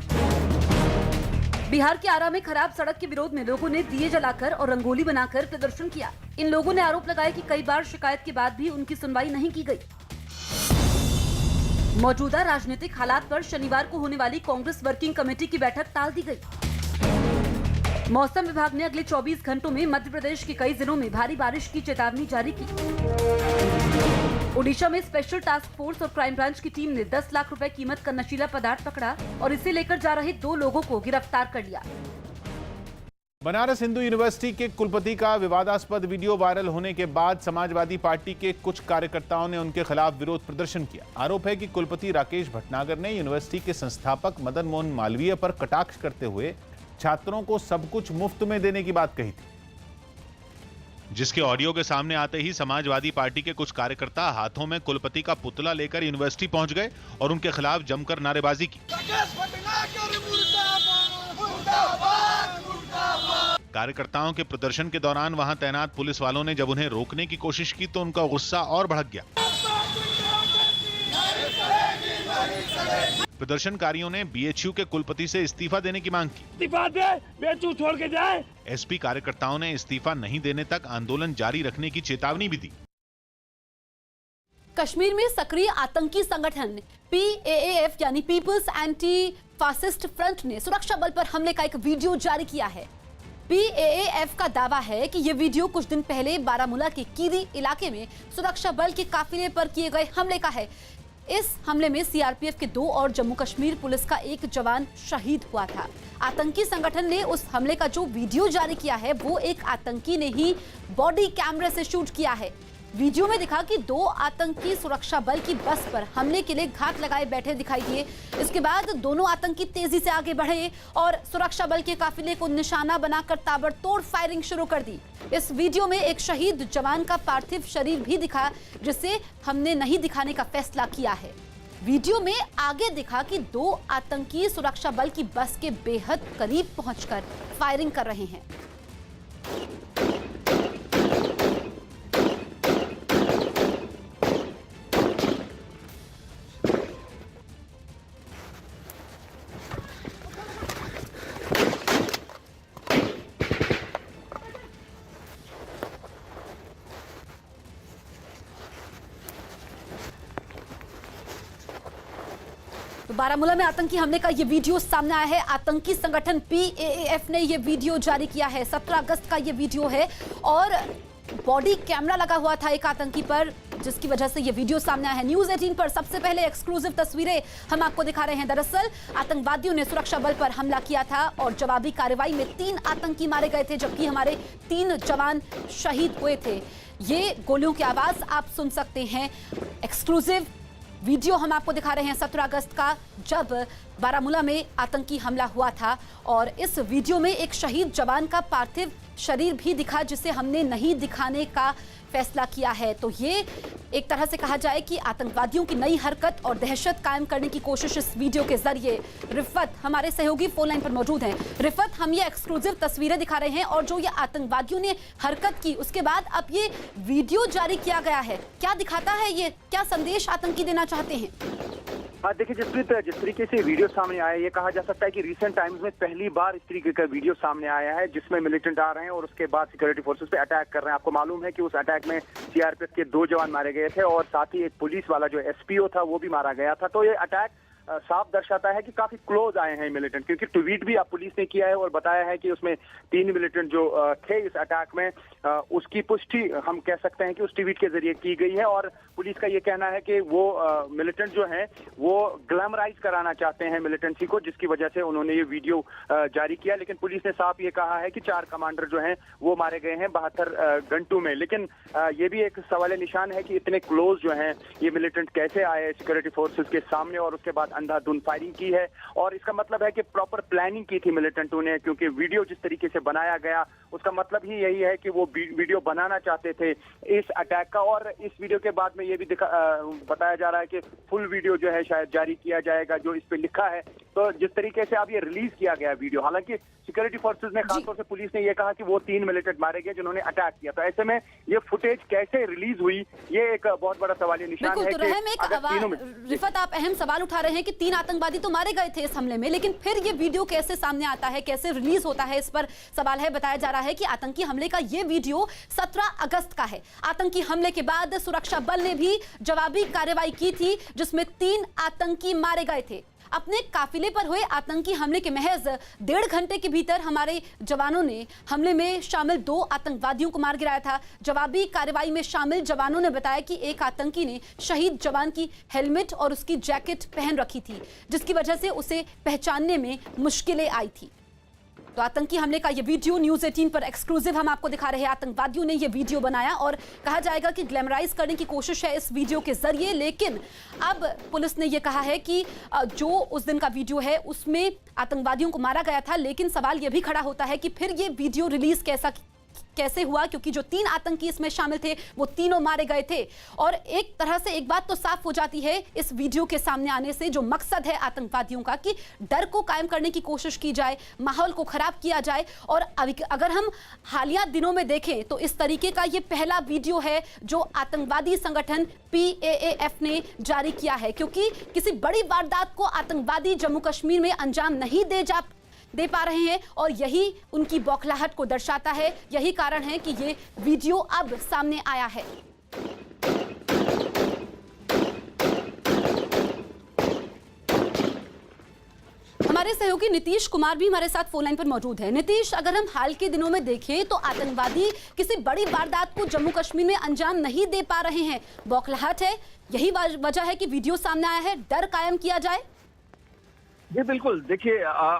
बिहार के आरा में खराब सड़क के विरोध में लोगों ने दिए जलाकर और रंगोली बनाकर प्रदर्शन किया। इन लोगों ने आरोप लगाया कि कई बार शिकायत के बाद भी उनकी सुनवाई नहीं की गई। मौजूदा राजनीतिक हालात पर शनिवार को होने वाली कांग्रेस वर्किंग कमेटी की बैठक टाल दी गई। मौसम विभाग ने अगले 24 घंटों में मध्य प्रदेश के कई जिलों में भारी बारिश की चेतावनी जारी की। ओडिशा में स्पेशल टास्क फोर्स और क्राइम ब्रांच की टीम ने 10 लाख रुपए कीमत का नशीला पदार्थ पकड़ा और इसे लेकर जा रहे 2 लोगों को गिरफ्तार कर लिया। बनारस हिंदू यूनिवर्सिटी के कुलपति का विवादास्पद वीडियो वायरल होने के बाद समाजवादी पार्टी के कुछ कार्यकर्ताओं ने उनके खिलाफ विरोध प्रदर्शन किया। आरोप है कि कुलपति राकेश भटनागर ने यूनिवर्सिटी के संस्थापक मदन मोहन मालवीय पर कटाक्ष करते हुए छात्रों को सब कुछ मुफ्त में देने की बात कही थी, जिसके ऑडियो के सामने आते ही समाजवादी पार्टी के कुछ कार्यकर्ता हाथों में कुलपति का पुतला लेकर यूनिवर्सिटी पहुंच गए और उनके खिलाफ जमकर नारेबाजी की। कार्यकर्ताओं के प्रदर्शन के दौरान वहां तैनात पुलिस वालों ने जब उन्हें रोकने की कोशिश की तो उनका गुस्सा और भड़क गया। प्रदर्शनकारियों ने बीएचयू के कुलपति से इस्तीफा देने की मांग की। इस्तीफा दे, बीएचयू छोड़ के जाए। एसपी कार्यकर्ताओं ने इस्तीफा नहीं देने तक आंदोलन जारी रखने की चेतावनी भी दी। कश्मीर में सक्रिय आतंकी संगठन PAAF यानी पीपल्स एंटी फासिस्ट फ्रंट ने सुरक्षा बल पर हमले का एक वीडियो जारी किया है। PAAF का दावा है कि ये वीडियो कुछ दिन पहले बारामूला के कीरी इलाके में सुरक्षा बल के काफिले पर किए गए हमले का है। इस हमले में सीआरपीएफ के 2 और जम्मू कश्मीर पुलिस का 1 जवान शहीद हुआ था। आतंकी संगठन ने उस हमले का जो वीडियो जारी किया है वो एक आतंकी ने ही बॉडी कैमरे से शूट किया है। वीडियो में दिखा कि 2 आतंकी सुरक्षा बल की बस पर हमले के लिए घात लगाए बैठे दिखाई दिए। इसके बाद दोनों आतंकी तेजी से आगे बढ़े और सुरक्षा बल के काफिले को निशाना बनाकर ताबड़तोड़ फायरिंग शुरू कर दी। इस वीडियो में एक शहीद जवान का पार्थिव शरीर भी दिखा, जिसे हमने नहीं दिखाने का फैसला किया है। वीडियो में आगे दिखा कि 2 आतंकी सुरक्षा बल की बस के बेहद करीब पहुंचकर फायरिंग कर रहे हैं। तो बारामूला में आतंकी हमले का ये वीडियो सामने आया है। आतंकी संगठन PAAF ने ये वीडियो जारी किया है। 17 अगस्त का ये वीडियो है और बॉडी कैमरा लगा हुआ था एक आतंकी पर, जिसकी वजह से ये वीडियो सामने आया है। न्यूज़ 18 पर सबसे पहले एक्सक्लूसिव तस्वीरें हम आपको दिखा रहे हैं। दरअसल आतंकवादियों ने सुरक्षा बल पर हमला किया था और जवाबी कार्रवाई में 3 आतंकी मारे गए थे, जबकि हमारे 3 जवान शहीद हुए थे। ये गोलियों की आवाज आप सुन सकते हैं। एक्सक्लूसिव वीडियो हम आपको दिखा रहे हैं 17 अगस्त का, जब बारामूला में आतंकी हमला हुआ था और इस वीडियो में एक शहीद जवान का पार्थिव शरीर भी दिखा, जिसे हमने नहीं दिखाने का फैसला किया है। तो ये एक तरह से कहा जाए कि आतंकवादियों की नई हरकत और दहशत कायम करने की कोशिश इस वीडियो के जरिए। रिफत हमारे सहयोगी फोन लाइन पर मौजूद हैं। रिफत, हम ये एक्सक्लूसिव तस्वीरें दिखा रहे हैं और जो ये आतंकवादियों ने हरकत की उसके बाद अब ये वीडियो जारी किया गया है, क्या दिखाता है ये? क्या संदेश आतंकी देना चाहते हैं? देखिए जिस तरीके से वीडियो सामने आया, ये कहा जा सकता है कि रिसेंट टाइम्स में पहली बार इस तरीके का वीडियो सामने आया है जिसमें मिलिटेंट आ रहे हैं और उसके बाद सिक्योरिटी फोर्सेस पे अटैक कर रहे हैं। आपको मालूम है कि उस अटैक में सीआरपीएफ के 2 जवान मारे गए थे और साथ ही एक पुलिस वाला जो एसपीओ था वो भी मारा गया था। तो ये अटैक साफ दर्शाता है कि काफी क्लोज आए हैं मिलिटेंट, क्योंकि ट्वीट भी आप पुलिस ने किया है और बताया है कि उसमें 3 मिलिटेंट जो थे इस अटैक में, उसकी पुष्टि हम कह सकते हैं कि उस ट्वीट के जरिए की गई है। और पुलिस का ये कहना है कि वो मिलिटेंट जो हैं वो ग्लैमराइज कराना चाहते हैं मिलिटेंसी को, जिसकी वजह से उन्होंने ये वीडियो जारी किया। लेकिन पुलिस ने साफ ये कहा है कि 4 कमांडर जो हैं वो मारे गए हैं 72 घंटों में। लेकिन ये भी एक सवाल निशान है कि इतने क्लोज जो हैं ये मिलिटेंट कैसे आए सिक्योरिटी फोर्सेस के सामने और उसके बाद अंधाधुंध फायरिंग की है। और इसका मतलब है कि प्रॉपर प्लानिंग की थी मिलिटेंटों ने, क्योंकि वीडियो जिस तरीके से बनाया गया उसका मतलब ही यही है कि वो वीडियो बनाना चाहते थे इस अटैक का। और इस वीडियो के बाद में ये भी बताया जा रहा है कि फुल वीडियो जो है शायद जारी किया जाएगा जो इस पे लिखा है। तो जिस तरीके से अब ये रिलीज किया गया वीडियो, हालांकि सिक्योरिटी फोर्सेस ने खासतौर से पुलिस ने ये कहा कि वो 3 मिलिटेंट मारे गए जिन्होंने अटैक किया। तो ऐसे में ये फुटेज कैसे रिलीज हुई, ये एक बहुत बड़ा सवालिया निशान है। तो रिफत, आप अहम सवाल उठा रहे हैं कि 3 आतंकवादी तो मारे गए थे इस हमले में, लेकिन फिर ये वीडियो कैसे सामने आता है, कैसे रिलीज होता है, इस पर सवाल है। बताया जा रहा है कि आतंकी हमले का ये वीडियो 17 अगस्त का है। आतंकी हमले के बाद सुरक्षा बल ने भी जवाबी कार्रवाई की थी जिसमें 3 आतंकी मारे गए थे। अपने काफिले पर हुए आतंकी हमले के महज 1.5 घंटे के भीतर हमारे जवानों ने हमले में शामिल 2 आतंकवादियों को मार गिराया था। जवाबी कार्रवाई में शामिल जवानों ने बताया कि एक आतंकी ने शहीद जवान की हेलमेट और उसकी जैकेट पहन रखी थी, जिसकी वजह से उसे पहचानने में मुश्किलें आई थी। तो आतंकी हमले का ये वीडियो न्यूज़ 18 पर एक्सक्लूसिव हम आपको दिखा रहे हैं। आतंकवादियों ने ये वीडियो बनाया और कहा जाएगा कि ग्लैमराइज करने की कोशिश है इस वीडियो के जरिए। लेकिन अब पुलिस ने ये कहा है कि जो उस दिन का वीडियो है उसमें आतंकवादियों को मारा गया था, लेकिन सवाल ये भी खड़ा होता है कि फिर ये वीडियो रिलीज कैसे हुआ, क्योंकि जो 3 आतंकी इसमें शामिल थे वो तीनों मारे गए थे। और एक तरह से एक बात तो साफ हो जाती है इस वीडियो के सामने आने से, जो मकसद है आतंकवादियों का कि डर को कायम करने की कोशिश की जाए, माहौल को खराब किया जाए। और अगर हम हालिया दिनों में देखें तो इस तरीके का ये पहला वीडियो है जो आतंकवादी संगठन PAAF ने जारी किया है, क्योंकि किसी बड़ी वारदात को आतंकवादी जम्मू कश्मीर में अंजाम नहीं दे पा रहे हैं और यही उनकी बौखलाहट को दर्शाता है। यही कारण है कि ये वीडियो अब सामने आया है। हमारे हमारे सहयोगी नीतीश कुमार भी हमारे साथ फोन लाइन पर मौजूद है। नीतीश, अगर हम हाल के दिनों में देखें तो आतंकवादी किसी बड़ी वारदात को जम्मू कश्मीर में अंजाम नहीं दे पा रहे हैं, बौखलाहट है, यही वजह है कि वीडियो सामने आया है, डर कायम किया जाए। जी बिल्कुल, देखिए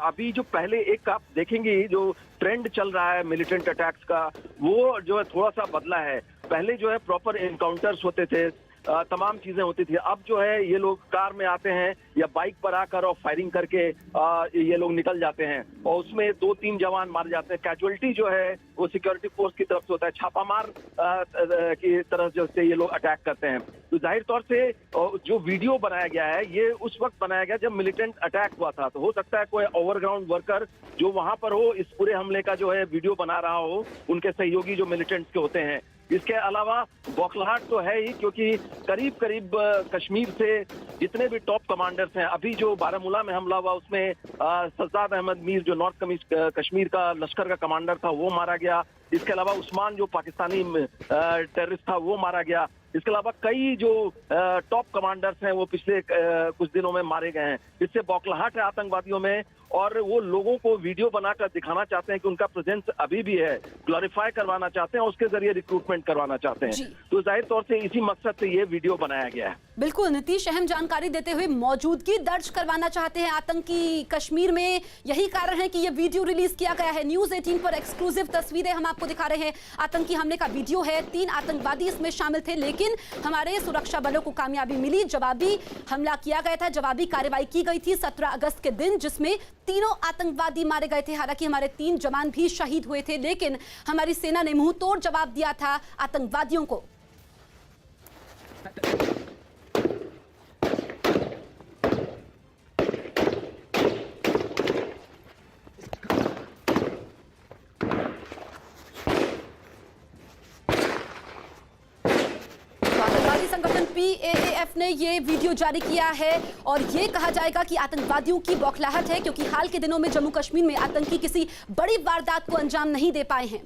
अभी जो पहले एक आप देखेंगे जो ट्रेंड चल रहा है मिलिटेंट अटैक्स का, वो जो है थोड़ा सा बदला है। पहले जो है प्रॉपर एनकाउंटर्स होते थे, तमाम चीजें होती थी। अब जो है ये लोग कार में आते हैं या बाइक पर आकर और फायरिंग करके ये लोग निकल जाते हैं और उसमें 2-3 जवान मारे जाते हैं। कैजुअलिटी जो है वो सिक्योरिटी फोर्स की तरफ से होता है, छापामार की तरफ जो से ये लोग अटैक करते हैं। तो जाहिर तौर से जो वीडियो बनाया गया है ये उस वक्त बनाया गया जब मिलिटेंट अटैक हुआ था। तो हो सकता है कोई ओवरग्राउंड वर्कर जो वहां पर हो, इस पूरे हमले का जो है वीडियो बना रहा हो, उनके सहयोगी जो मिलिटेंट्स के होते हैं। इसके अलावा बौखलाहट तो है ही, क्योंकि करीब करीब कश्मीर से जितने भी टॉप कमांडर्स हैं, अभी जो बारामूला में हमला हुआ उसमें सज्जाद अहमद मीर जो नॉर्थ कश्मीर का लश्कर का कमांडर था वो मारा गया। इसके अलावा उस्मान जो पाकिस्तानी टेररिस्ट था वो मारा गया। इसके अलावा कई जो टॉप कमांडर्स हैं वो पिछले कुछ दिनों में मारे गए हैं। इससे बौखलाहट है आतंकवादियों में और वो लोगों को वीडियो बनाकर दिखाना चाहते हैं कि उनका प्रेजेंस अभी भी है, ग्लोरीफाई करवाना चाहते हैं, उसके जरिए रिक्रूटमेंट करवाना चाहते हैं। तो जाहिर तौर से इसी मकसद से ये वीडियो बनाया गया है। बिल्कुल नीतीश, अहम जानकारी देते हुए मौजूदगी दर्ज करवाना चाहते हैं आतंकी कश्मीर में, यही कारण है कि ये वीडियो रिलीज किया गया है। न्यूज़ 18 पर एक्सक्लूसिव तस्वीरें हम आपको दिखा रहे हैं। आतंकी हमले का वीडियो है, 3 आतंकवादी इसमें शामिल थे, लेकिन हमारे सुरक्षा बलों को कामयाबी मिली। जवाबी हमला किया गया था, जवाबी कार्रवाई की गई थी 17 अगस्त के दिन, जिसमें 3 आतंकवादी मारे गए थे। हालांकि हमारे 3 जवान भी शहीद हुए थे, लेकिन हमारी सेना ने मुंह तोड़ जवाब दिया था आतंकवादियों को। संगठन PAAF ने ये वीडियो जारी किया है और ये कहा जाएगा कि आतंकवादियों की बौखलाहट है, क्योंकि हाल के दिनों में जम्मू कश्मीर में आतंकी किसी बड़ी वारदात को अंजाम नहीं दे पाए हैं।